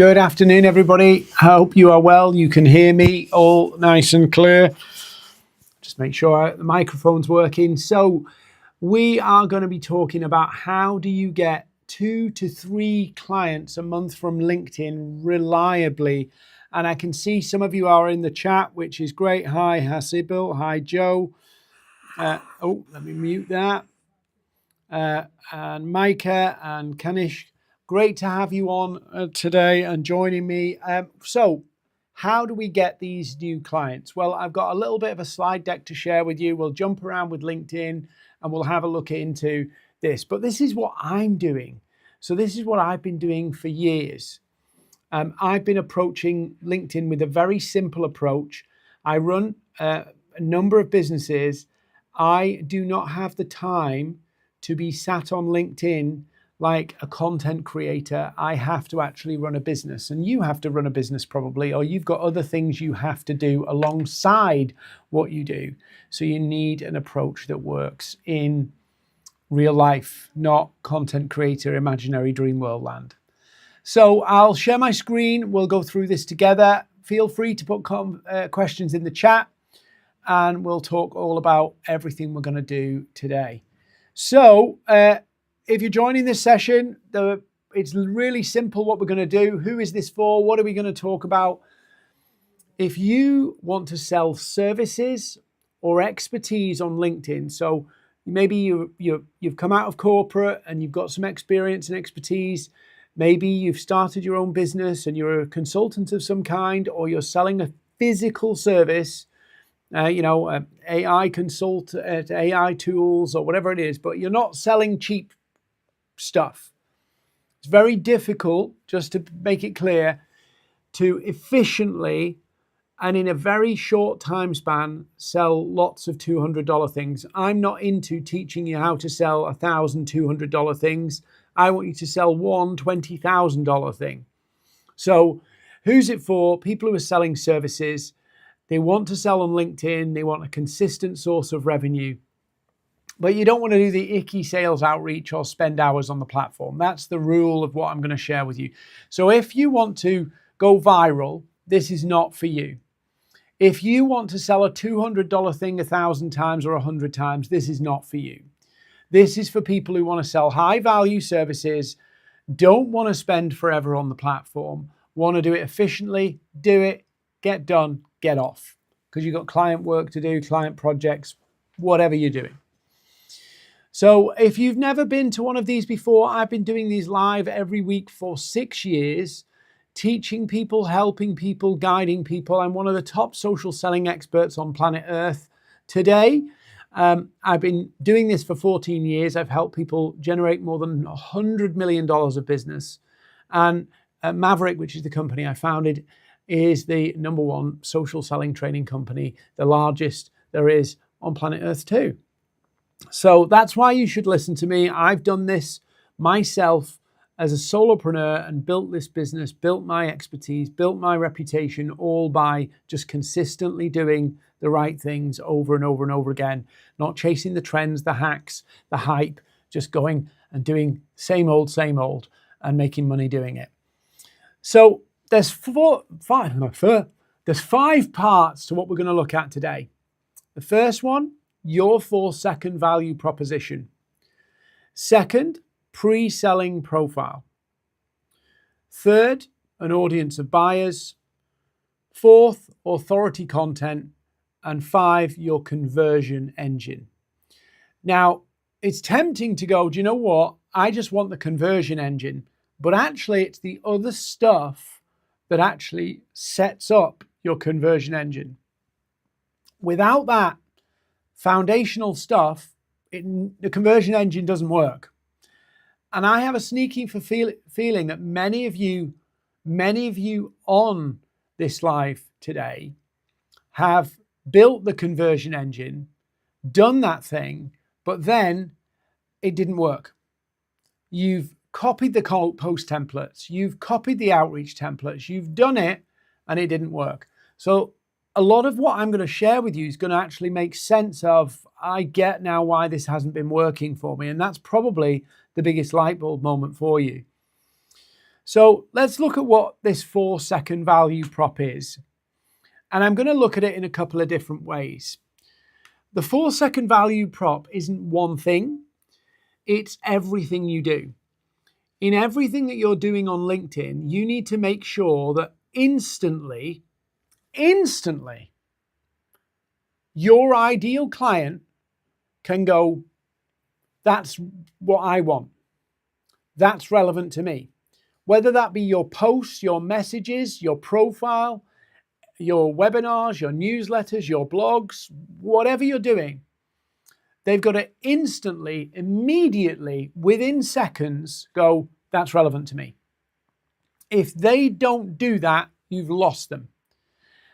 Good afternoon, everybody. I hope you are well. You can hear me all nice and clear. Just make sure the microphone's working. So we are going to be talking about how do you get 2 to 3 clients a month from LinkedIn reliably. And I can see some of you are in the chat, which is great. Hi, Hasibil. Hi, Joe. Let me mute that. And Micah and Kanish. Great to have you on today and joining me. So how do we get these new clients? Well, I've got a little bit of a slide deck to share with you. We'll jump around with LinkedIn and we'll have a look into this. But this is what I'm doing. So this is what I've been doing for years. I've been approaching LinkedIn with a very simple approach. I run a number of businesses. I do not have the time to be sat on LinkedIn like a content creator. I have to actually run a business, and you have to run a business probably, or you've got other things you have to do alongside what you do. So you need an approach that works in real life, not content creator, imaginary dream world land. So I'll share my screen. We'll go through this together. Feel free to put questions in the chat, and we'll talk all about everything we're going to do today. So if you're joining this session, it's really simple what we're going to do. Who is this for? What are we going to talk about? If you want to sell services or expertise on LinkedIn, so maybe you've come out of corporate and you've got some experience and expertise. Maybe you've started your own business and you're a consultant of some kind, or you're selling a physical service. AI consult, AI tools or whatever it is, but you're not selling cheap stuff. It's very difficult, just to make it clear, to efficiently and in a very short time span sell lots of $200 things. I'm not into teaching you how to sell $1,200 things. I want you to sell one $20,000 thing. So who's it for? People who are selling services. They want to sell on LinkedIn. They want a consistent source of revenue. But you don't want to do the icky sales outreach or spend hours on the platform. That's the rule of what I'm going to share with you. So if you want to go viral, this is not for you. If you want to sell a $200 thing 1,000 times or 100 times, this is not for you. This is for people who want to sell high value services, don't want to spend forever on the platform, want to do it efficiently, do it, get done, get off, because you've got client work to do, client projects, whatever you're doing. So if you've never been to one of these before, I've been doing these live every week for 6 years, teaching people, helping people, guiding people. I'm one of the top social selling experts on planet Earth today. I've been doing this for 14 years. I've helped people generate more than $100 million of business. And Maverick, which is the company I founded, is the #1 social selling training company, the largest there is on planet Earth too. So that's why you should listen to me. I've done this myself as a solopreneur and built this business, built my expertise, built my reputation, all by just consistently doing the right things over and over and over again, not chasing the trends, the hacks, the hype, just going and doing same old, and making money doing it. So there's 5 parts to what we're going to look at today. The first one, your 4-second value proposition. Second, pre-selling profile. Third, an audience of buyers. Fourth, authority content. And 5, your conversion engine. Now, it's tempting to go, do you know what? I just want the conversion engine. But actually, it's the other stuff that actually sets up your conversion engine. Without that foundational stuff, the conversion engine doesn't work. And I have a sneaking feeling that many of you on this live today have built the conversion engine, done that thing, but then it didn't work. You've copied the post templates, you've copied the outreach templates, you've done it and it didn't work. So a lot of what I'm going to share with you is going to actually make sense of, I get now why this hasn't been working for me. And that's probably the biggest light bulb moment for you. So let's look at what this 4-second value prop is. And I'm going to look at it in a couple of different ways. The 4-second value prop isn't one thing. It's everything you do. In everything that you're doing on LinkedIn, you need to make sure that instantly, your ideal client can go, that's what I want. That's relevant to me. Whether that be your posts, your messages, your profile, your webinars, your newsletters, your blogs, whatever you're doing, they've got to instantly, immediately, within seconds, go, that's relevant to me. If they don't do that, you've lost them.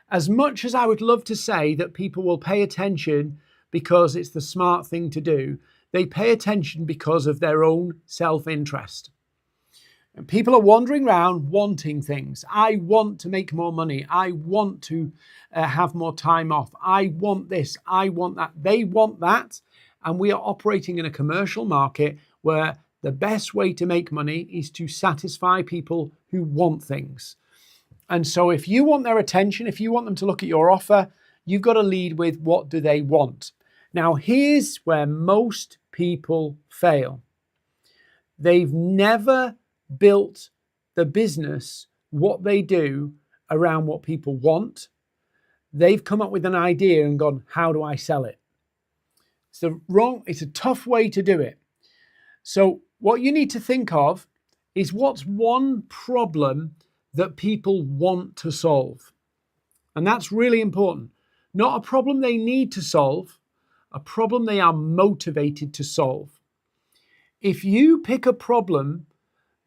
As much as I would love to say that people will pay attention because it's the smart thing to do, they pay attention because of their own self-interest. And people are wandering around wanting things. I want to make more money. I want to have more time off. I want this. I want that. They want that. And we are operating in a commercial market where the best way to make money is to satisfy people who want things. And so if you want their attention, if you want them to look at your offer, you've got to lead with what do they want. Now, here's where most people fail. They've never built the business, what they do, around what people want. They've come up with an idea and gone, how do I sell it? It's a tough way to do it. So what you need to think of is what's one problem that people want to solve. And that's really important. Not a problem they need to solve, a problem they are motivated to solve. If you pick a problem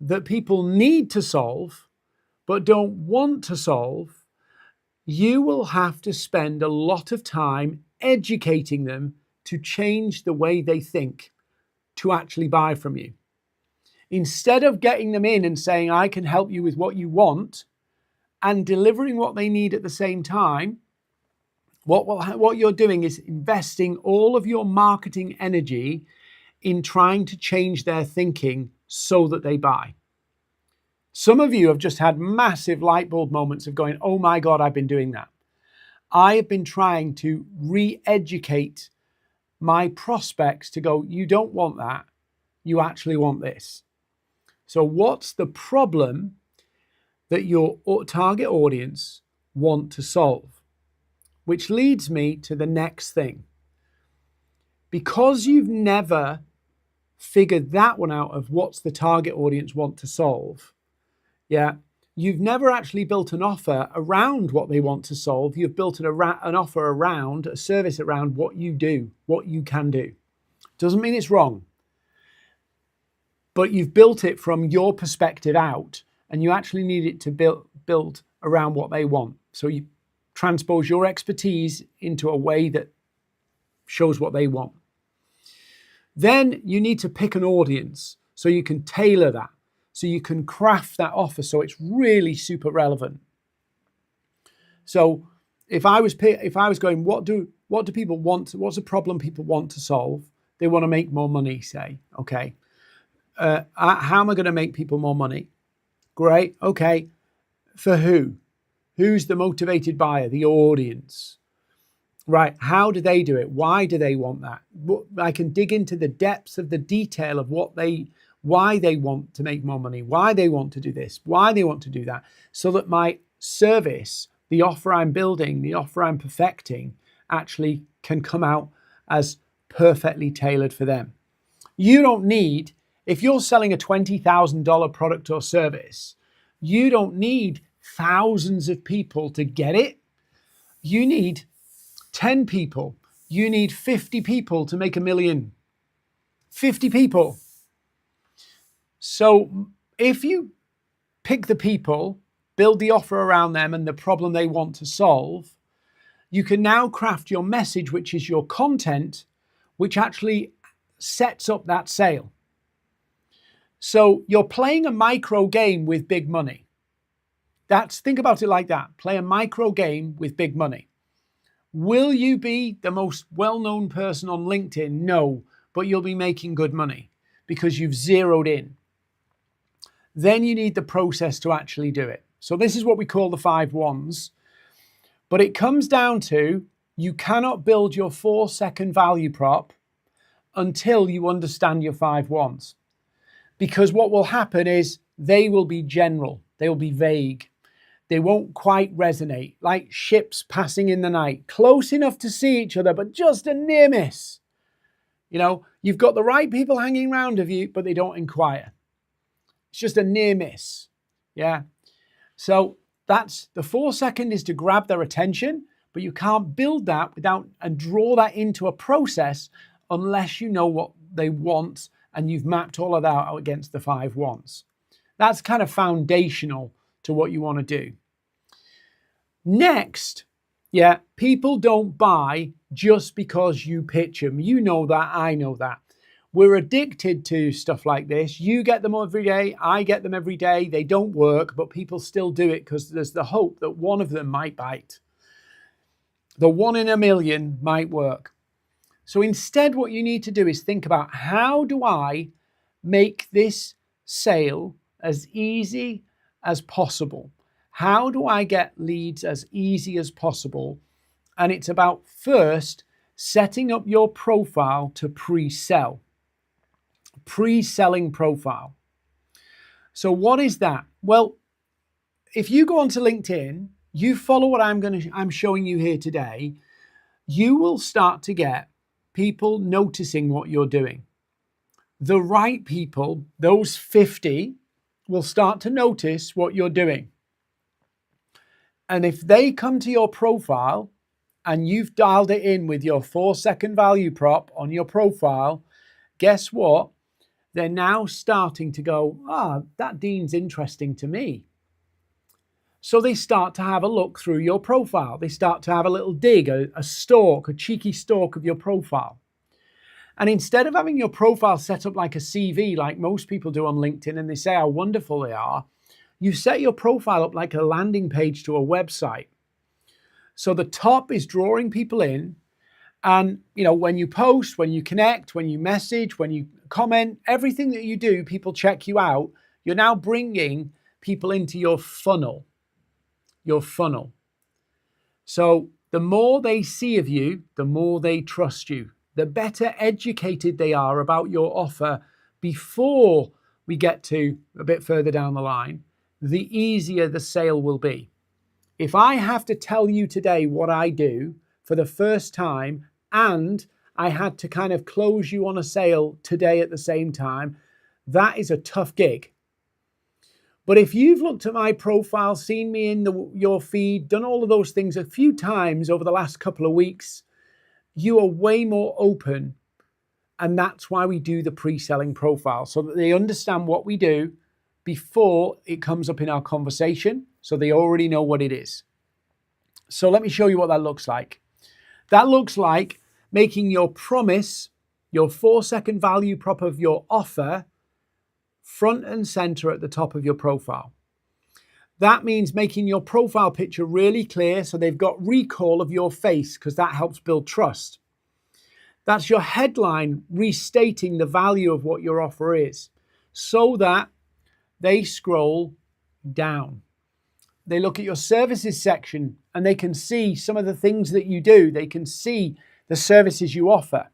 that people need to solve but don't want to solve, you will have to spend a lot of time educating them to change the way they think to actually buy from you. Instead of getting them in and saying, I can help you with what you want and delivering what they need at the same time, what you're doing is investing all of your marketing energy in trying to change their thinking so that they buy. Some of you have just had massive light bulb moments of going, oh my God, I've been doing that. I have been trying to re-educate my prospects to go, you don't want that, you actually want this. So what's the problem that your target audience want to solve? Which leads me to the next thing. Because you've never figured that one out of what's the target audience want to solve, you've never actually built an offer around what they want to solve. You've built an offer around, a service around what you do, what you can do. Doesn't mean it's wrong, but you've built it from your perspective out, and you actually need it to build around what they want. So you transpose your expertise into a way that shows what they want. Then you need to pick an audience so you can tailor that, so you can craft that offer so it's really super relevant. So if I was going, what do people want? What's the problem people want to solve? They want to make more money, say. Okay. How am I going to make people more money? Great. Okay. For who? Who's the motivated buyer? The audience. Right. How do they do it? Why do they want that? I can dig into the depths of the detail of why they want to make more money, why they want to do this, why they want to do that, so that my service, the offer I'm building, the offer I'm perfecting, actually can come out as perfectly tailored for them. You don't need, if you're selling a $20,000 product or service, you don't need thousands of people to get it. You need 10 people. You need 50 people to make $1 million. 50 people. So if you pick the people, build the offer around them and the problem they want to solve, you can now craft your message, which is your content, which actually sets up that sale. So you're playing a micro game with big money. Think about it like that. Play a micro game with big money. Will you be the most well-known person on LinkedIn? No, but you'll be making good money because you've zeroed in. then you need the process to actually do it. So this is what we call the 5 whys. But it comes down to, you cannot build your 4-second value prop until you understand your 5 whys. Because what will happen is they will be general, they will be vague. They won't quite resonate, like ships passing in the night, close enough to see each other, but just a near miss. You know, you've got the right people hanging around of you, but they don't inquire. It's just a near miss. Yeah. So that's the 4-second is to grab their attention, but you can't build that without and draw that into a process unless you know what they want and you've mapped all of that out against the 5 whys. That's kind of foundational to what you want to do. Next, yeah, people don't buy just because you pitch them. You know that, I know that. We're addicted to stuff like this. You get them every day, I get them every day. They don't work, but people still do it because there's the hope that one of them might bite. The 1 in a million might work. So instead, what you need to do is think about, how do I make this sale as easy as possible? How do I get leads as easy as possible? And it's about first setting up your profile to pre-sell. Pre-selling profile. So what is that? Well, if you go onto LinkedIn, you follow what I'm showing you here today, you will start to get people noticing what you're doing. The right people, those 50, will start to notice what you're doing. And if they come to your profile and you've dialed it in with your 4-second value prop on your profile, guess what? They're now starting to go, that Dean's interesting to me. So they start to have a look through your profile. They start to have a little dig, a stalk, a cheeky stalk of your profile. And instead of having your profile set up like a CV, like most people do on LinkedIn, and they say how wonderful they are, you set your profile up like a landing page to a website. So the top is drawing people in. And, you know, when you post, when you connect, when you message, when you comment, everything that you do, people check you out. You're now bringing people into your funnel. Your funnel. So the more they see of you, the more they trust you. The better educated they are about your offer before we get to a bit further down the line, the easier the sale will be. If I have to tell you today what I do for the first time, and I had to kind of close you on a sale today at the same time, that is a tough gig. But if you've looked at my profile, seen me in your feed, done all of those things a few times over the last couple of weeks, you are way more open. And that's why we do the pre-selling profile, so that they understand what we do before it comes up in our conversation, so they already know what it is. So let me show you what that looks like. That looks like making your promise, your 4-second value prop of your offer, front and center at the top of your profile. That means making your profile picture really clear so they've got recall of your face, because that helps build trust. That's your headline restating the value of what your offer is, so that they scroll down. They look at your services section and they can see some of the things that you do. They can see the services you offer.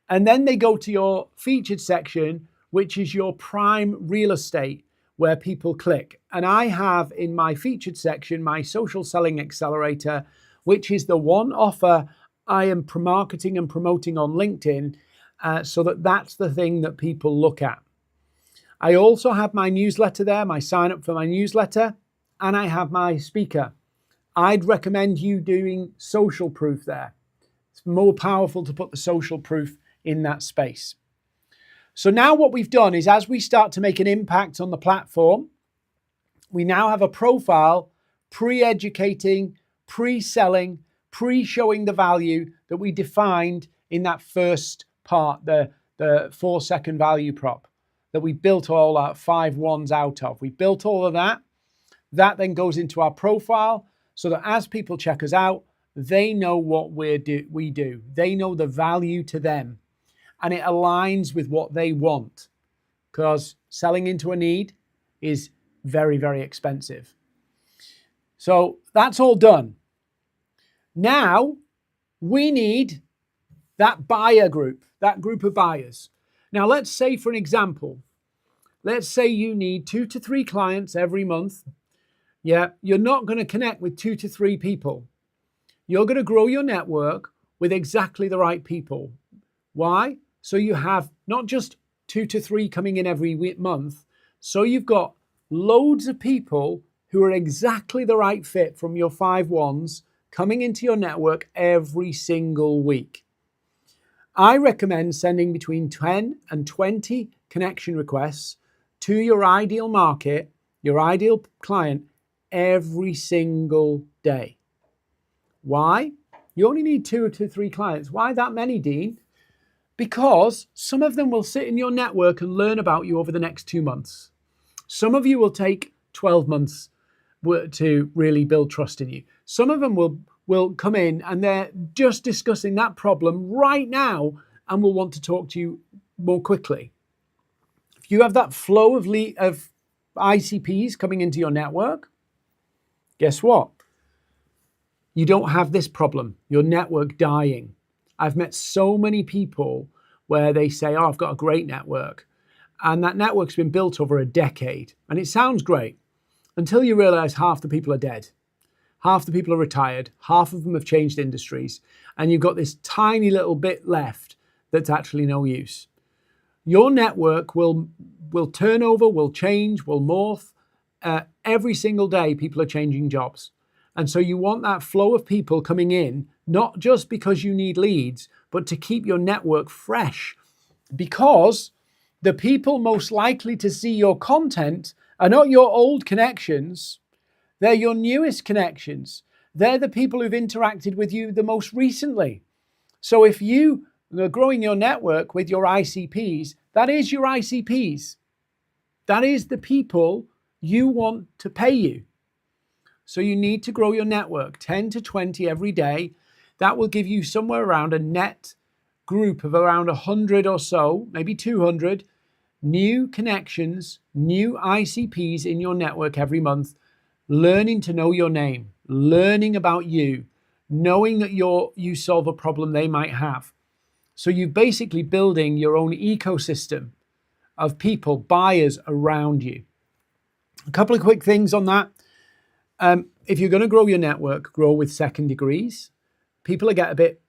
And then they go to your featured section, which is your prime real estate, where people click. And I have in my featured section, my social selling accelerator, which is the one offer I am marketing and promoting on LinkedIn, so that's the thing that people look at. I also have my newsletter there, my sign up for my newsletter, and I have my speaker. I'd recommend you doing social proof there. It's more powerful to put the social proof in that space. So now what we've done is, as we start to make an impact on the platform, we now have a profile pre-educating, pre-selling, pre-showing the value that we defined in that first part, the 4-second value prop that we built all our 5 whys out of. We built all of that. That then goes into our profile, so that as people check us out, they know what we do. They know the value to them, and it aligns with what they want, because selling into a need is very, very expensive. So that's all done. Now we need that buyer group, that group of buyers. Now let's say, for an example, let's say you need 2 to 3 clients every month. Yeah, you're not going to connect with 2 to 3 people. You're going to grow your network with exactly the right people. Why? So you have not just 2 to 3 coming in every month. So you've got loads of people who are exactly the right fit from your 5 ones coming into your network every single week. I recommend sending between 10 and 20 connection requests to your ideal market, your ideal client, every single day. Why? You only need 2 to 3 clients. Why that many, Dean? Because some of them will sit in your network and learn about you over the next 2 months. Some of you will take 12 months to really build trust in you. Some of them will come in and they're just discussing that problem right now and will want to talk to you more quickly. If you have that flow of ICPs coming into your network, guess what? You don't have this problem, your network dying. I've met so many people where they say, oh, I've got a great network. And that network's been built over a decade. And it sounds great until you realize half the people are dead. Half the people are retired. Half of them have changed industries. And you've got this tiny little bit left that's actually no use. Your network will turn over, will change, will morph. Every single day, people are changing jobs. And so you want that flow of people coming in, not just because you need leads, but to keep your network fresh. Because the people most likely to see your content are not your old connections. They're your newest connections. They're the people who've interacted with you the most recently. So if you are growing your network with your ICPs, that is your ICPs. That is the people you want to pay you. So you need to grow your network 10 to 20 every day. That will give you somewhere around a net group of around 100 or so, maybe 200 new connections, new ICPs in your network every month, learning to know your name, learning about you, knowing that you solve a problem they might have. So you're basically building your own ecosystem of people, buyers around you. A couple of quick things on that. If you're going to grow your network, grow with second degrees. People get a bit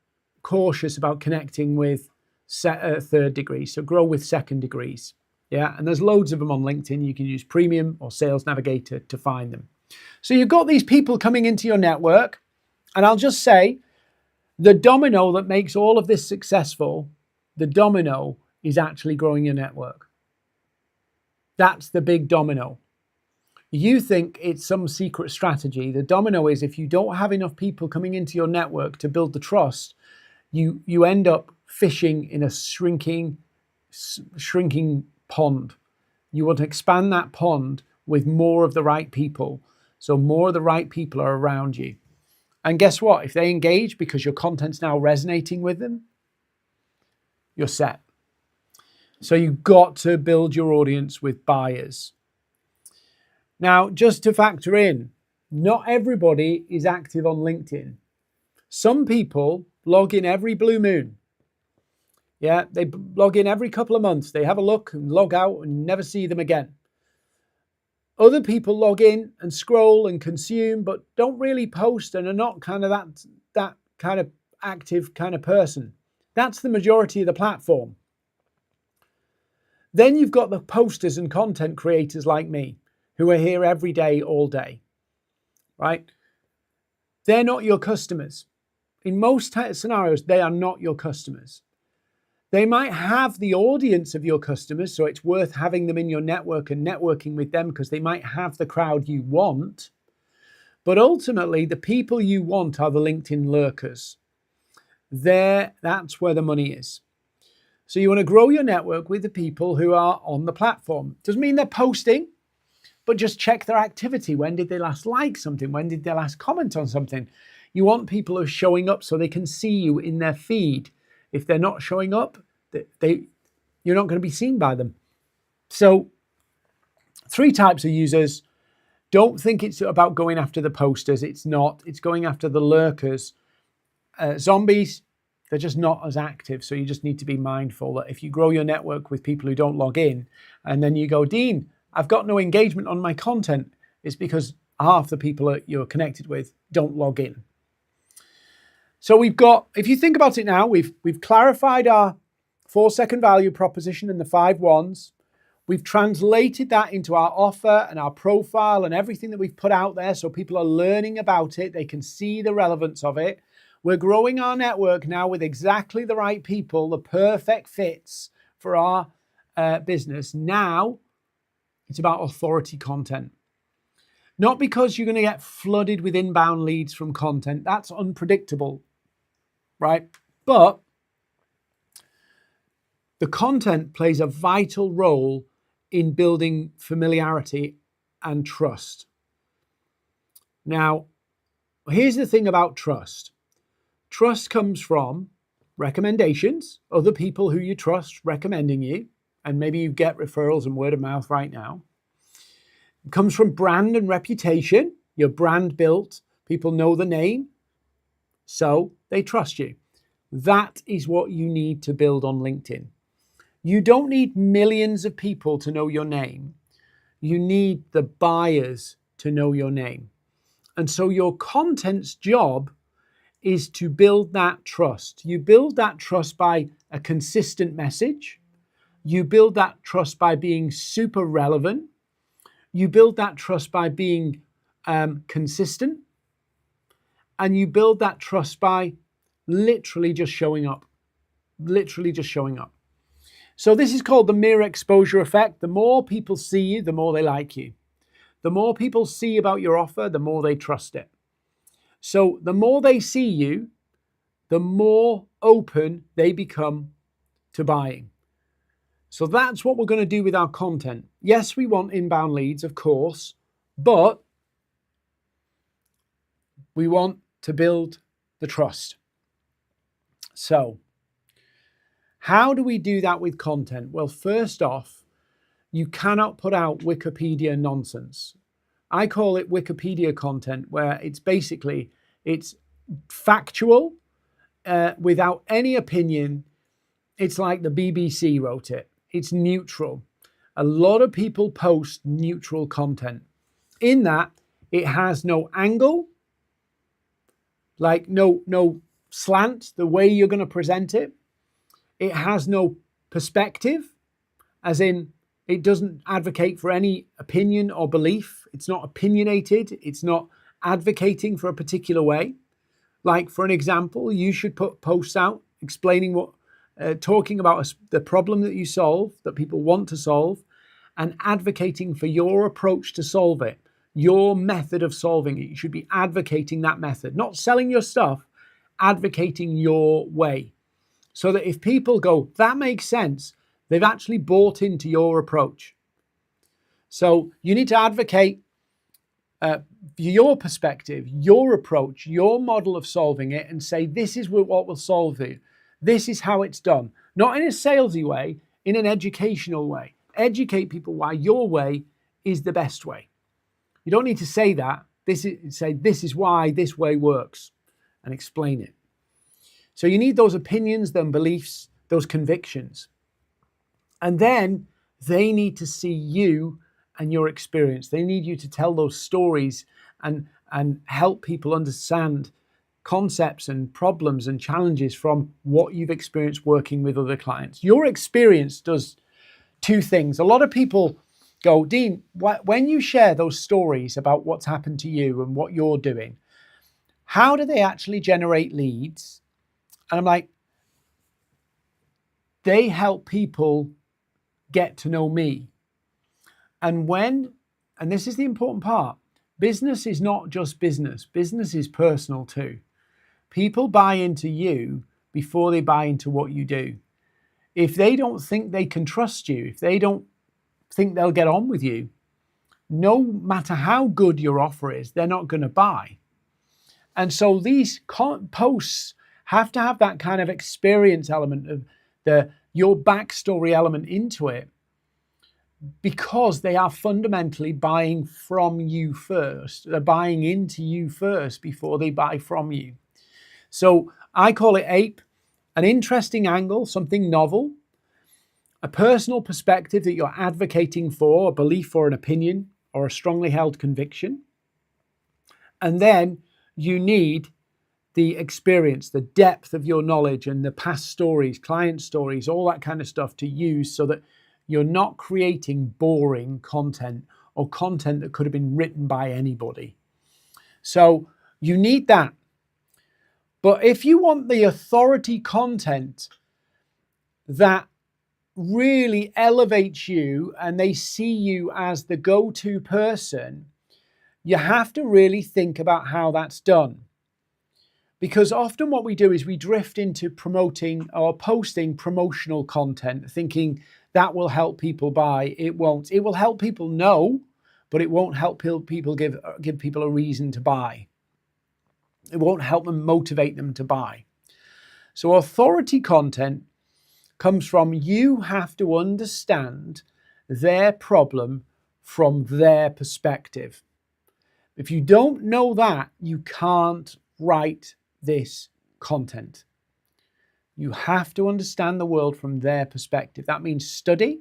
cautious about connecting with third degrees, so grow with second degrees. Yeah, and there's loads of them on LinkedIn. You can use Premium or Sales Navigator to find them. So you've got these people coming into your network, and I'll just say the domino that makes all of this successful, the domino is actually growing your network. That's the big domino. You think it's some secret strategy. The domino is if you don't have enough people coming into your network to build the trust, you end up fishing in a shrinking pond. You want to expand that pond with more of the right people. So more of the right people are around you. And guess what? If they engage because your content's now resonating with them, you're set. So you've got to build your audience with buyers. Now, just to factor in, not everybody is active on LinkedIn. Some people log in every blue moon. Yeah, they log in every couple of months. They have a look and log out and never see them again. Other people log in and scroll and consume, but don't really post and are not kind of that kind of active kind of person. That's the majority of the platform. Then you've got the posters and content creators like me, who are here every day, all day, right? They're not your customers. In most scenarios, they are not your customers. They might have the audience of your customers, so it's worth having them in your network and networking with them because they might have the crowd you want. But ultimately, the people you want are the LinkedIn lurkers. That's where the money is. So you want to grow your network with the people who are on the platform. Doesn't mean they're posting, but just check their activity. When did they last like something? When did they last comment on something? You want people who are showing up so they can see you in their feed. If they're not showing up, you're not going to be seen by them. So Three types of users. Don't think it's about going after the posters. It's not. It's going after the lurkers. Zombies, they're just not as active. So you just need to be mindful that if you grow your network with people who don't log in, and then you go, Dean, I've got no engagement on my content, it's because half the people that you're connected with don't log in. So we've got, if you think about it now, we've clarified our 4-second value proposition and the 5 whys. We've translated that into our offer and our profile and everything that we've put out there so people are learning about it. They can see the relevance of it. We're growing our network now with exactly the right people, the perfect fits for our business. Now it's about authority content. Not because you're going to get flooded with inbound leads from content. That's unpredictable, right? But the content plays a vital role in building familiarity and trust. Now, here's the thing about trust. Trust comes from recommendations, other people who you trust recommending you, and maybe you get referrals and word of mouth right now. It comes from brand and reputation. Your brand built, people know the name, so they trust you. That is what you need to build on LinkedIn. You don't need millions of people to know your name. You need the buyers to know your name. And so your content's job is to build that trust. You build that trust by a consistent message. You build that trust by being super relevant. You build that trust by being consistent. And you build that trust by literally just showing up. Literally just showing up. So this is called the mirror exposure effect. The more people see you, the more they like you. The more people see about your offer, the more they trust it. So the more they see you, the more open they become to buying. So that's what we're going to do with our content. Yes, we want inbound leads, of course, but we want to build the trust. So how do we do that with content? Well, first off, you cannot put out Wikipedia nonsense. I call it Wikipedia content, where it's factual, without any opinion. It's like the BBC wrote it. It's neutral. A lot of people post neutral content. In that, it has no angle, like no slant, the way you're going to present it. It has no perspective, as in it doesn't advocate for any opinion or belief. It's not opinionated. It's not advocating for a particular way. Like, for an example, you should put posts out explaining talking about the problem that you solve, that people want to solve, and advocating for your approach to solve it, your method of solving it. You should be advocating that method, not selling your stuff, advocating your way. So that if people go, that makes sense, they've actually bought into your approach. So you need to advocate your perspective, your approach, your model of solving it, and say, this is what will solve it. This is how it's done. Not in a salesy way, in an educational way. Educate people why your way is the best way. You don't need to say that. Say, this is why this way works, and explain it. So you need those opinions, those beliefs, those convictions. And then they need to see you and your experience. They need you to tell those stories and help people understand concepts and problems and challenges from what you've experienced working with other clients. Your experience does two things. A lot of people go, Dean, when you share those stories about what's happened to you and what you're doing, how do they actually generate leads? And I'm like, they help people get to know me. And this is the important part, business is not just business. Business is personal too. People buy into you before they buy into what you do. If they don't think they can trust you, if they don't think they'll get on with you, no matter how good your offer is, they're not going to buy. And so these posts have to have that kind of experience element of your backstory element into it. because they are fundamentally buying from you first. They're buying into you first before they buy from you. So I call it APE, an interesting angle, something novel, a personal perspective that you're advocating for, a belief or an opinion or a strongly held conviction. And then you need the experience, the depth of your knowledge and the past stories, client stories, all that kind of stuff to use so that you're not creating boring content or content that could have been written by anybody. So you need that. But if you want the authority content that really elevates you and they see you as the go-to person, you have to really think about how that's done. Because often what we do is we drift into promoting or posting promotional content, thinking that will help people buy. It won't. It will help people know, but it won't help people give people a reason to buy. It won't help them motivate them to buy. So authority content comes from you have to understand their problem from their perspective. If you don't know that, you can't write this content. You have to understand the world from their perspective. That means study.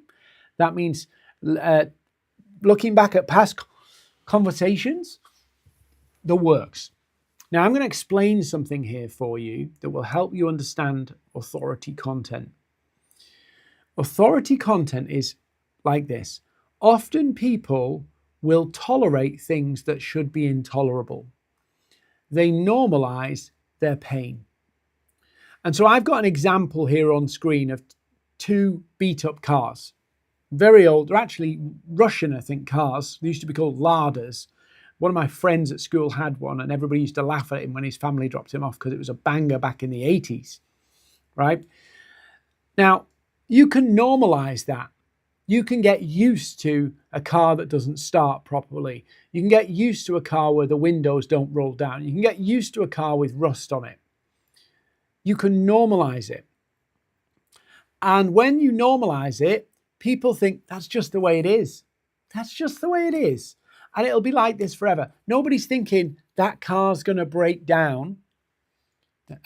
That means looking back at past conversations, the works. Now, I'm going to explain something here for you that will help you understand authority content. Authority content is like this. Often people will tolerate things that should be intolerable. They normalize their pain. And so I've got an example here on screen of two beat up cars. Very old, they're actually Russian, I think, cars. They used to be called Ladas. One of my friends at school had one and everybody used to laugh at him when his family dropped him off because it was a banger back in the 80s, right? Now, you can normalize that. You can get used to a car that doesn't start properly. You can get used to a car where the windows don't roll down. You can get used to a car with rust on it. You can normalize it. And when you normalize it, people think that's just the way it is. That's just the way it is. And it'll be like this forever. Nobody's thinking that car's going to break down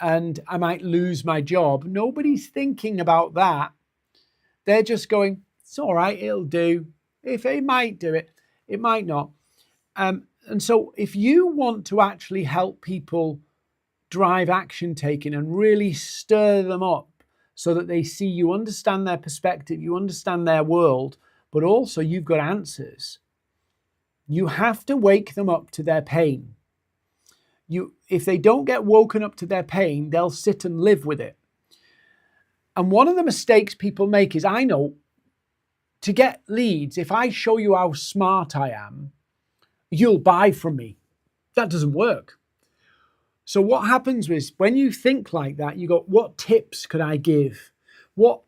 and I might lose my job. Nobody's thinking about that. They're just going, it's all right, it'll do. If it might do it, it might not. And so if you want to actually help people drive action taking and really stir them up so that they see you understand their perspective, you understand their world, but also you've got answers, you have to wake them up to their pain. If they don't get woken up to their pain, they'll sit and live with it. And one of the mistakes people make is, I know, to get leads, if I show you how smart I am, you'll buy from me. That doesn't work. So what happens is when you think like that, you go, what tips could I give? What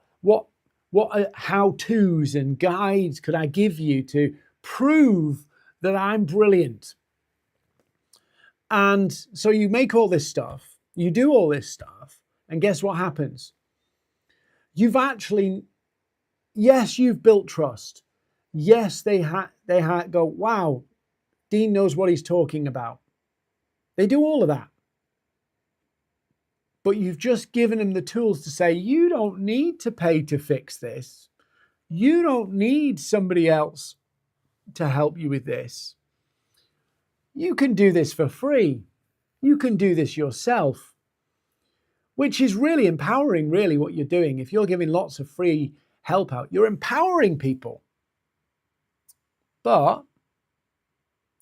how-tos and guides could I give you to prove that I'm brilliant? And so you make all this stuff, you do all this stuff, and guess what happens? You've actually, yes, you've built trust. Yes, they go, wow, Dean knows what he's talking about. They do all of that. But you've just given them the tools to say, you don't need to pay to fix this. You don't need somebody else to help you with this. You can do this for free. You can do this yourself, which is really empowering, really, what you're doing. If you're giving lots of free help out, you're empowering people. But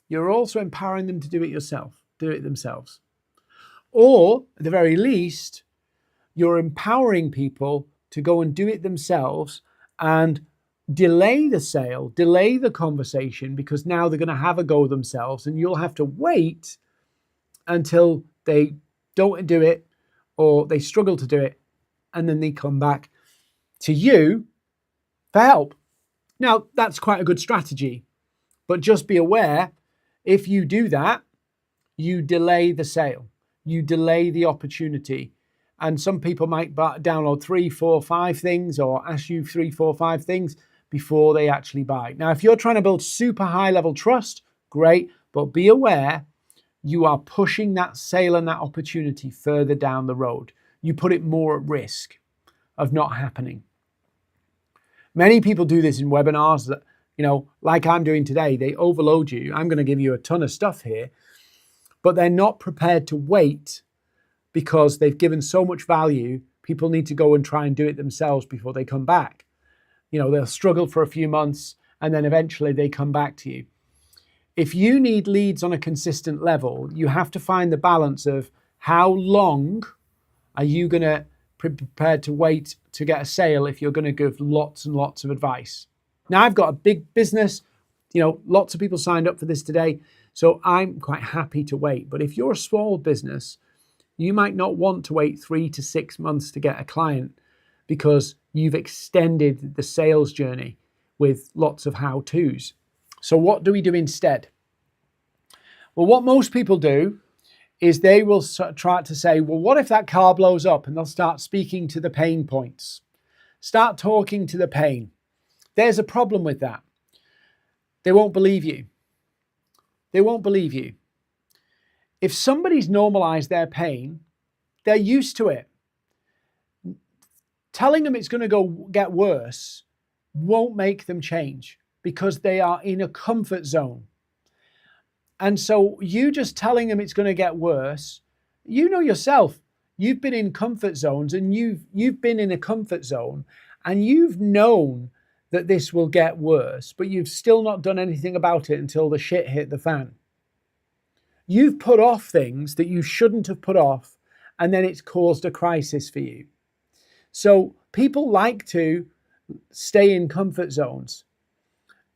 you're also empowering them to do it themselves. Or, at the very least, you're empowering people to go and do it themselves and delay the sale, delay the conversation, because now they're going to have a go themselves and you'll have to wait until they don't do it or they struggle to do it, and then they come back to you for help. Now, that's quite a good strategy, but just be aware, if you do that, you delay the sale. You delay the opportunity. And some people might download 3, 4, 5 things or ask you 3, 4, 5 things before they actually buy. Now, if you're trying to build super high level trust, great, but be aware you are pushing that sale and that opportunity further down the road. You put it more at risk of not happening. Many people do this in webinars that, like I'm doing today. They overload you. I'm going to give you a ton of stuff here, but they're not prepared to wait because they've given so much value. People need to go and try and do it themselves before they come back. They'll struggle for a few months and then eventually they come back to you. If you need leads on a consistent level, you have to find the balance of how long are you going to be prepared to wait to get a sale if you're going to give lots and lots of advice. Now, I've got a big business, lots of people signed up for this today, so I'm quite happy to wait. But if you're a small business, you might not want to wait 3 to 6 months to get a client because you've extended the sales journey with lots of how-tos. So what do we do instead? Well, what most people do is they will try to say, well, what if that car blows up? And they'll start speaking to the pain points. Start talking to the pain. There's a problem with that. They won't believe you. They won't believe you. If somebody's normalized their pain, they're used to it. Telling them it's going to get worse won't make them change because they are in a comfort zone. And so you just telling them it's going to get worse, yourself, you've been in comfort zones and you've been in a comfort zone and you've known that this will get worse, but you've still not done anything about it until the shit hit the fan. You've put off things that you shouldn't have put off, and then it's caused a crisis for you. So people like to stay in comfort zones,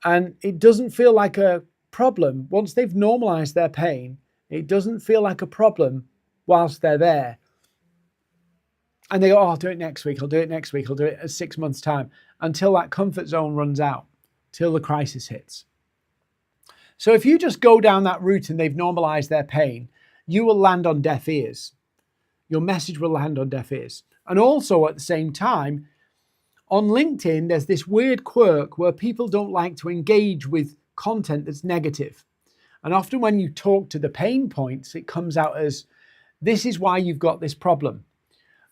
and it doesn't feel like a problem. Once they've normalized their pain, it doesn't feel like a problem whilst they're there. And they go, I'll do it next week, I'll do it next week, I'll do it at 6 months' time, until that comfort zone runs out, till the crisis hits. So if you just go down that route and they've normalized their pain, you will land on deaf ears. Your message will land on deaf ears. And also at the same time, on LinkedIn, there's this weird quirk where people don't like to engage with content that's negative. And often when you talk to the pain points, it comes out as, this is why you've got this problem.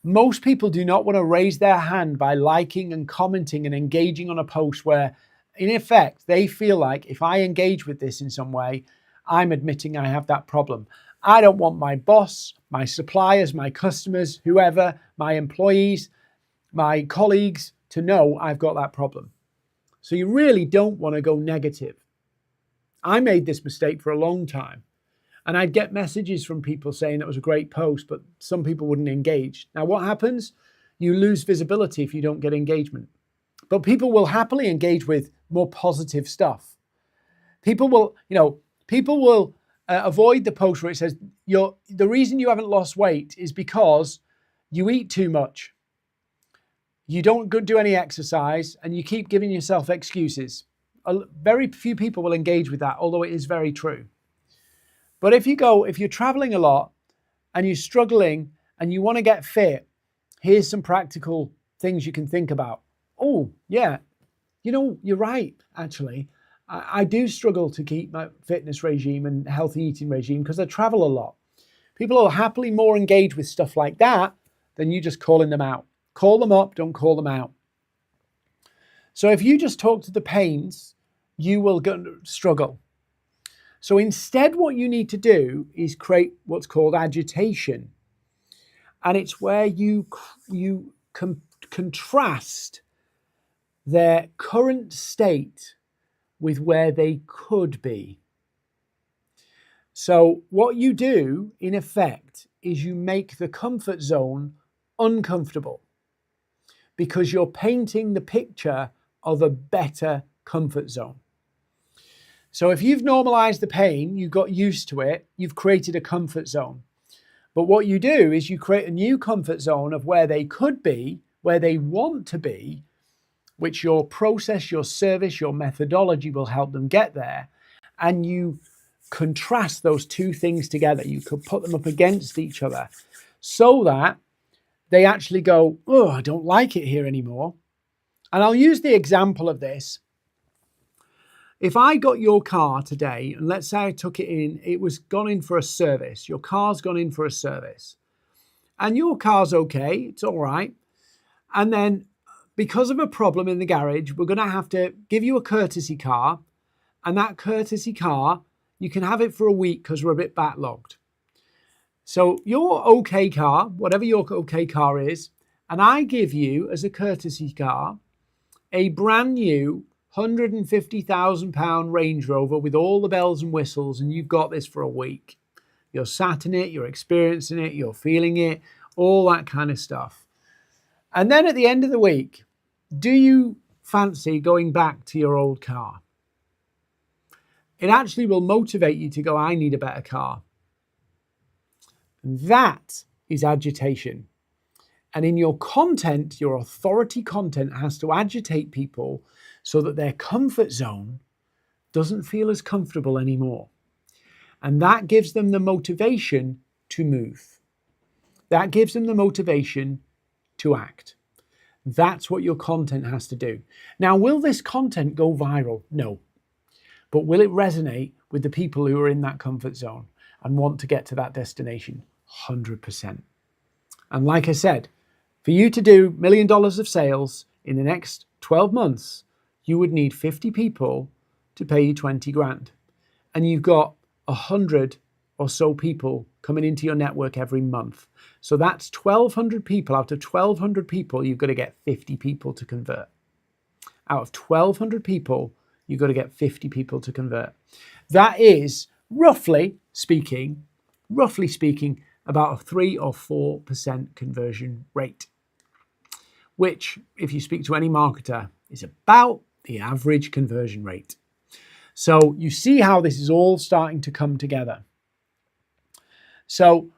Most people do not want to raise their hand by liking and commenting and engaging on a post where, in effect, they feel like if I engage with this in some way, I'm admitting I have that problem. I don't want my boss, my suppliers, my customers, whoever, my employees, my colleagues to know I've got that problem. So you really don't want to go negative. I made this mistake for a long time. And I'd get messages from people saying that was a great post, but some people wouldn't engage. Now, what happens? You lose visibility if you don't get engagement. But people will happily engage with more positive stuff. People will, avoid the post where it says, the reason you haven't lost weight is because you eat too much. You don't do any exercise and you keep giving yourself excuses. Very few people will engage with that, although it is very true. But if you're traveling a lot and you're struggling and you want to get fit, here's some practical things you can think about. Oh, yeah, you're right, actually. I do struggle to keep my fitness regime and healthy eating regime because I travel a lot. People are happily more engaged with stuff like that than you just calling them out. Call them up, don't call them out. So if you just talk to the pains, you will struggle. So instead, what you need to do is create what's called agitation. And it's where you contrast their current state with where they could be. So what you do, in effect, is you make the comfort zone uncomfortable because you're painting the picture of a better comfort zone. So if you've normalized the pain, you got used to it, you've created a comfort zone. But what you do is you create a new comfort zone of where they could be, where they want to be, which your process, your service, your methodology will help them get there. And you contrast those two things together. You could put them up against each other so that they actually go, oh, I don't like it here anymore. And I'll use the example of this. If I got your car today, and let's say I took it in, it was gone in for a service. Your car's gone in for a service. And your car's okay, it's all right. And then because of a problem in the garage, we're going to have to give you a courtesy car. And that courtesy car, you can have it for a week because we're a bit backlogged. So your okay car, whatever your okay car is, and I give you as a courtesy car a brand new £150,000 Range Rover with all the bells and whistles, and you've got this for a week. You're sat in it, you're experiencing it, you're feeling it, all that kind of stuff. And then at the end of the week, do you fancy going back to your old car? It actually will motivate you to go, I need a better car. That is agitation. And in your content, your authority content has to agitate people so that their comfort zone doesn't feel as comfortable anymore. And that gives them the motivation to move. That gives them the motivation to act. That's what your content has to do. Now, will this content go viral? No. But will it resonate with the people who are in that comfort zone and want to get to that destination? 100%. And like I said, for you to do $1 million of sales in the next 12 months, you would need 50 people to pay you 20 grand. And you've got 100 or so people coming into your network every month. So that's 1,200 people. Out of 1,200 people, you've got to get 50 people to convert. Out of 1,200 people, you've got to get 50 people to convert. That is, roughly speaking, about a 3 or 4% conversion rate, which, if you speak to any marketer, is about the average conversion rate. So you see how this is all starting to come together. So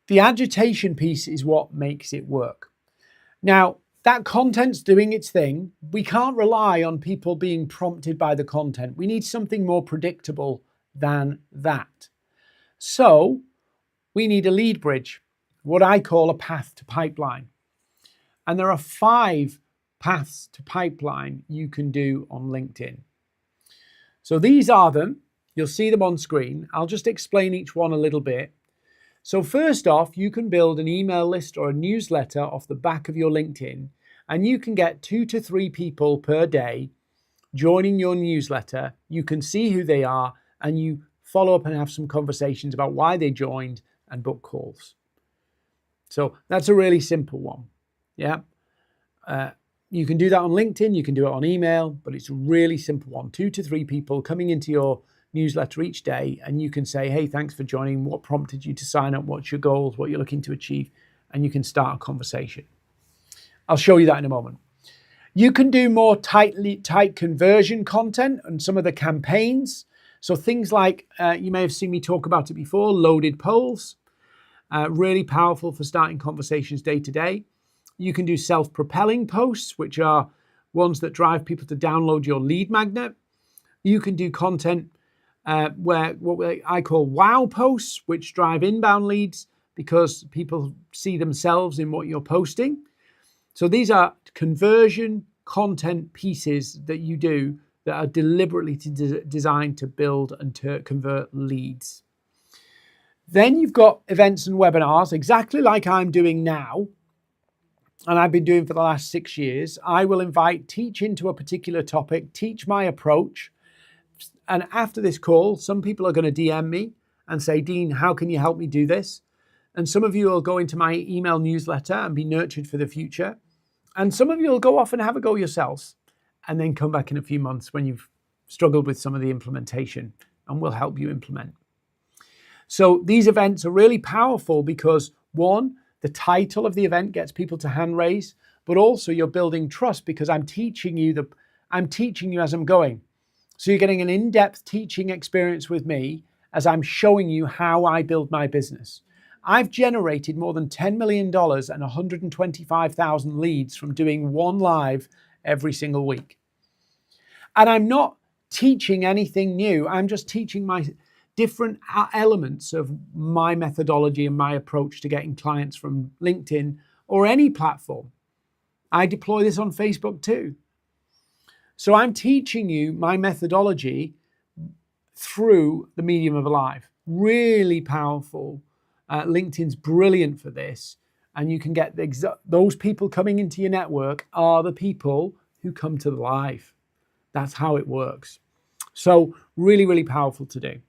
the agitation piece is what makes it work. Now, that content's doing its thing. We can't rely on people being prompted by the content. We need something more predictable than that. So we need a lead bridge, what I call a path to pipeline. And there are 5 paths to pipeline you can do on LinkedIn. So these are them. You'll see them on screen. I'll just explain each one a little bit. So first off, you can build an email list or a newsletter off the back of your LinkedIn, and you can get 2 to 3 people per day joining your newsletter. You can see who they are, and you follow up and have some conversations about why they joined and book calls. So that's a really simple one. Yeah. You can do that on LinkedIn, you can do it on email, but it's a really simple one. 2 to 3 people coming into your newsletter each day, and you can say, hey, thanks for joining. What prompted you to sign up? What's your goals? What you're looking to achieve? And you can start a conversation. I'll show you that in a moment. You can do more tight conversion content and some of the campaigns. So things like, you may have seen me talk about it before, loaded polls, really powerful for starting conversations day to day. You can do self-propelling posts, which are ones that drive people to download your lead magnet. You can do content where what I call wow posts, which drive inbound leads because people see themselves in what you're posting. So these are conversion content pieces that you do that are deliberately designed to build and to convert leads. Then you've got events and webinars, exactly like I'm doing now, and I've been doing for the last 6 years. I will teach into a particular topic, teach my approach. And after this call, some people are going to DM me and say, Dean, how can you help me do this? And some of you will go into my email newsletter and be nurtured for the future. And some of you will go off and have a go yourselves and then come back in a few months when you've struggled with some of the implementation, and we'll help you implement. So these events are really powerful because, one, the title of the event gets people to hand raise, but also you're building trust because I'm teaching you as I'm going. So you're getting an in-depth teaching experience with me as I'm showing you how I build my business. I've generated more than $10 million and 125,000 leads from doing one live every single week. And I'm not teaching anything new. I'm just teaching my different elements of my methodology and my approach to getting clients from LinkedIn or any platform. I deploy this on Facebook too. So I'm teaching you my methodology through the medium of live. Really powerful. LinkedIn's brilliant for this. And you can get those people coming into your network are the people who come to the live. That's how it works. So really, really powerful to do.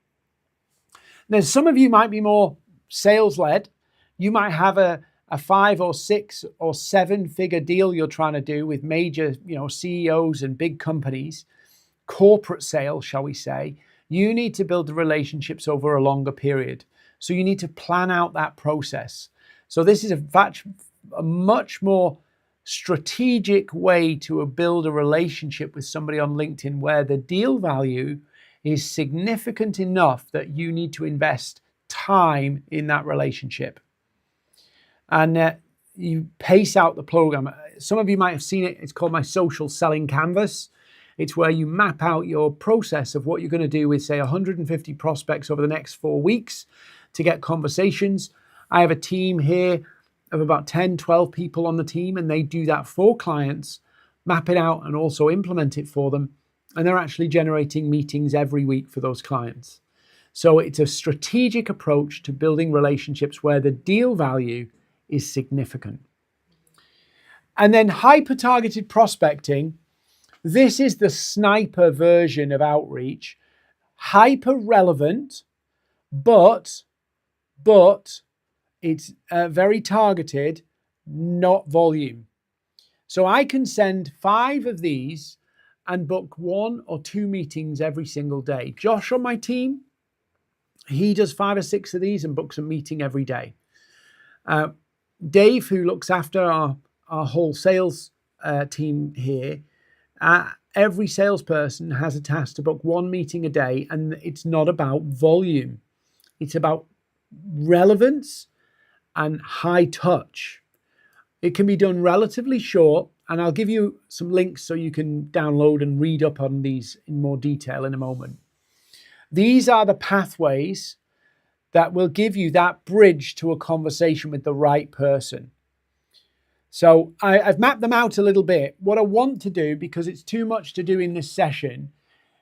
Now, some of you might be more sales-led. You might have a 5 or 6 or 7 figure deal you're trying to do with major, CEOs and big companies, corporate sales, shall we say. You need to build the relationships over a longer period. So you need to plan out that process. So this is a much more strategic way to build a relationship with somebody on LinkedIn where the deal value is significant enough that you need to invest time in that relationship. And you pace out the program. Some of you might have seen it. It's called my social selling canvas. It's where you map out your process of what you're going to do with, say, 150 prospects over the next 4 weeks to get conversations. I have a team here of about 10, 12 people on the team, and they do that for clients, map it out and also implement it for them. And they're actually generating meetings every week for those clients. So it's a strategic approach to building relationships where the deal value is significant. And then hyper-targeted prospecting. This is the sniper version of outreach. Hyper-relevant, but it's very targeted, not volume. So I can send 5 of these and book 1 or 2 meetings every single day. Josh on my team, he does 5 or 6 of these and books a meeting every day. Dave, who looks after our whole sales team here, every salesperson has a task to book 1 meeting a day, and it's not about volume. It's about relevance and high touch. It can be done relatively short, and I'll give you some links so you can download and read up on these in more detail in a moment. These are the pathways that will give you that bridge to a conversation with the right person. So I've mapped them out a little bit. What I want to do, because it's too much to do in this session,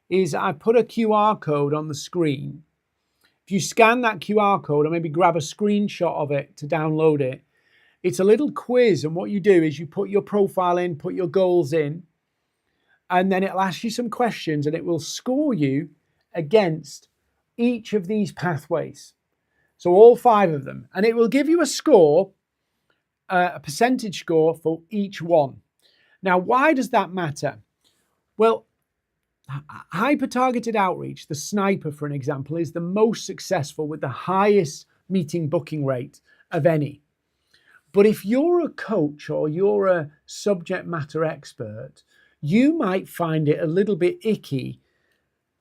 is I put a QR code on the screen. If you scan that QR code or maybe grab a screenshot of it to download it, it's a little quiz. And what you do is you put your profile in, put your goals in, and then it'll ask you some questions and it will score you against each of these pathways. So all 5 of them. And it will give you a score, a percentage score for each one. Now, why does that matter? Well, hyper-targeted outreach, the sniper, for an example, is the most successful with the highest meeting booking rate of any. But if you're a coach or you're a subject matter expert, you might find it a little bit icky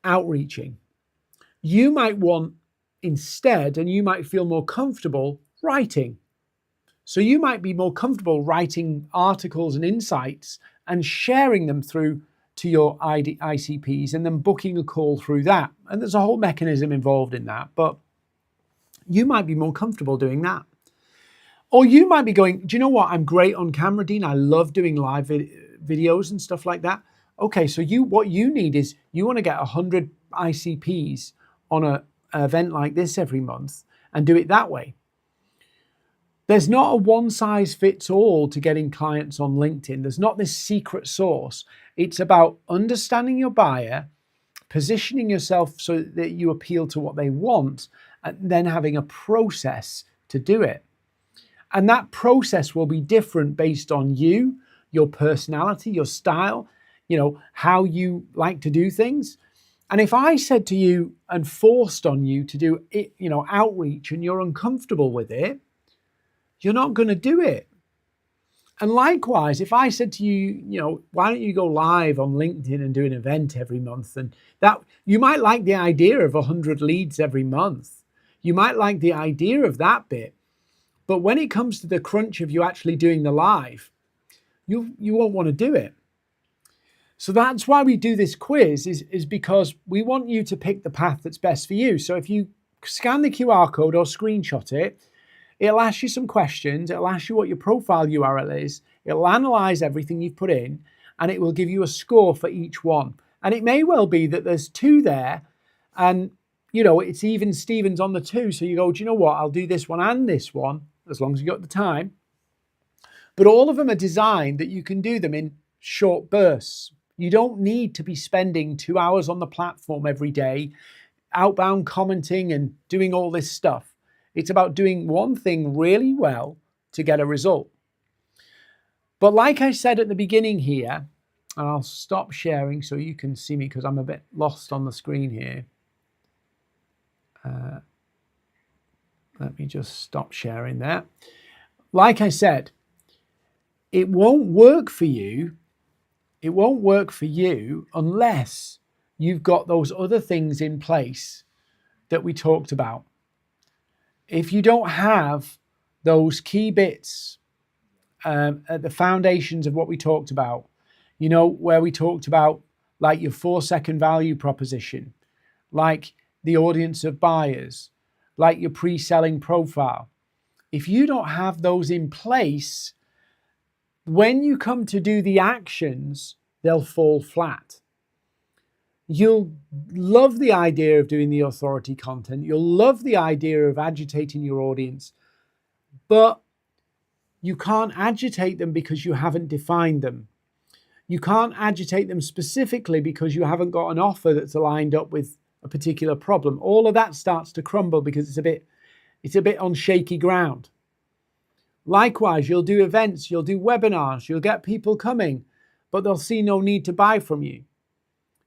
outreaching. You might want instead, and you might feel more comfortable writing. So you might be more comfortable writing articles and insights and sharing them through to your ICPs and then booking a call through that. And there's a whole mechanism involved in that, but you might be more comfortable doing that. Or you might be going, do you know what? I'm great on camera, Dean. I love doing live videos and stuff like that. Okay, so what you need is you want to get 100 ICPs on an event like this every month and do it that way. There's not a one size fits all to getting clients on LinkedIn. There's not this secret sauce. It's about understanding your buyer, positioning yourself so that you appeal to what they want, and then having a process to do it. And that process will be different based on you, your personality, your style, how you like to do things. And if I said to you and forced on you to do it, outreach, and you're uncomfortable with it, you're not going to do it. And likewise, if I said to you, why don't you go live on LinkedIn and do an event every month? And that you might like the idea of 100 leads every month. You might like the idea of that bit. But when it comes to the crunch of you actually doing the live, you won't want to do it. So that's why we do this quiz is because we want you to pick the path that's best for you. So if you scan the QR code or screenshot it, it'll ask you some questions. It'll ask you what your profile URL is. It'll analyze everything you've put in. and it will give you a score for each one. And it may well be that there's 2 there, and it's even Stevens on the 2. So you go, do you know what? I'll do this one and this one, as long as you got the time. But all of them are designed that you can do them in short bursts. You don't need to be spending 2 hours on the platform every day, outbound commenting and doing all this stuff. It's about doing one thing really well to get a result. But like I said at the beginning here, and I'll stop sharing so you can see me because I'm a bit lost on the screen here. Let me just stop sharing there. Like I said, it won't work for you. It won't work for you unless you've got those other things in place that we talked about. If you don't have those key bits at the foundations of what we talked about, where we talked about like your 4-second value proposition, like the audience of buyers, like your pre-selling profile. If you don't have those in place, when you come to do the actions, they'll fall flat. You'll love the idea of doing the authority content. You'll love the idea of agitating your audience, but you can't agitate them because you haven't defined them. You can't agitate them specifically because you haven't got an offer that's aligned up with a particular problem. All of that starts to crumble because it's a bit on shaky ground. Likewise, you'll do events, you'll do webinars, you'll get people coming, but they'll see no need to buy from you.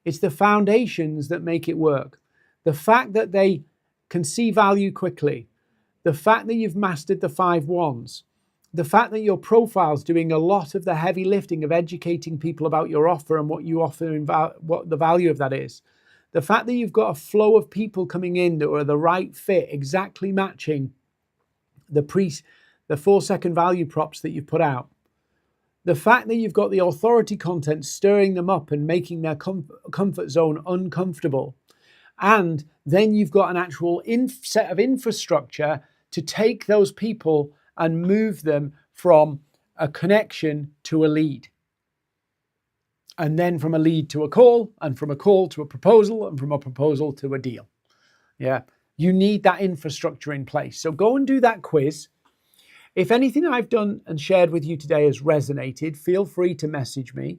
It's the foundations that make it work. The fact that they can see value quickly, the fact that you've mastered the 5 whys, the fact that your profile's doing a lot of the heavy lifting of educating people about your offer and what you offer and what the value of that is. The fact that you've got a flow of people coming in that are the right fit, exactly matching the 4-second value props that you've put out. The fact that you've got the authority content stirring them up and making their comfort zone uncomfortable. And then you've got an actual set of infrastructure to take those people and move them from a connection to a lead. And then from a lead to a call, and from a call to a proposal, and from a proposal to a deal. Yeah, you need that infrastructure in place. So go and do that quiz. If anything I've done and shared with you today has resonated, feel free to message me.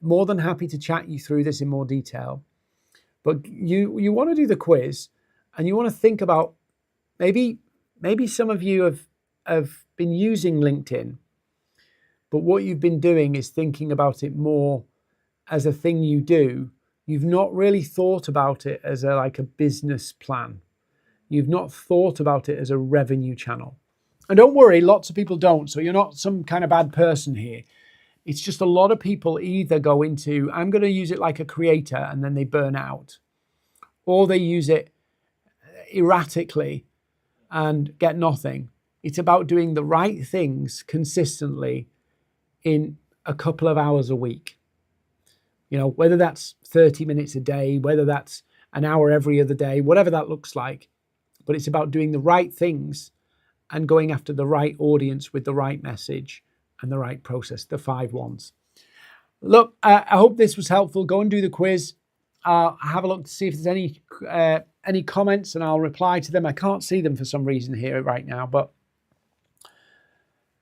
More than happy to chat you through this in more detail. But you want to do the quiz, and you want to think about maybe some of you have been using LinkedIn, but what you've been doing is thinking about it more as a thing you do. You've not really thought about it as like a business plan. You've not thought about it as a revenue channel. And don't worry, lots of people don't. So you're not some kind of bad person here. It's just a lot of people either go into, I'm going to use it like a creator, and then they burn out. Or they use it erratically and get nothing. It's about doing the right things consistently in a couple of hours a week. Whether that's 30 minutes a day, whether that's an hour every other day, whatever that looks like. But it's about doing the right things and going after the right audience with the right message and the right process, the 5 whys. Look, I hope this was helpful. Go and do the quiz. Have a look to see if there's any comments, and I'll reply to them. I can't see them for some reason here right now, but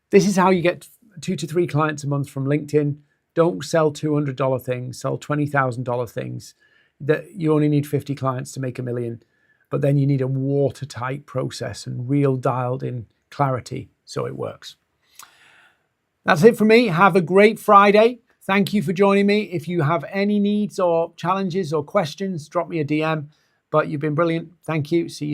this is how you get 2 to 3 clients a month from LinkedIn. Don't sell $200 things, sell $20,000 things. That you only need 50 clients to make $1 million, but then you need a watertight process and real dialed in clarity so it works. That's it for me. Have a great Friday. Thank you for joining me. If you have any needs or challenges or questions, drop me a DM. But you've been brilliant. Thank you. See you.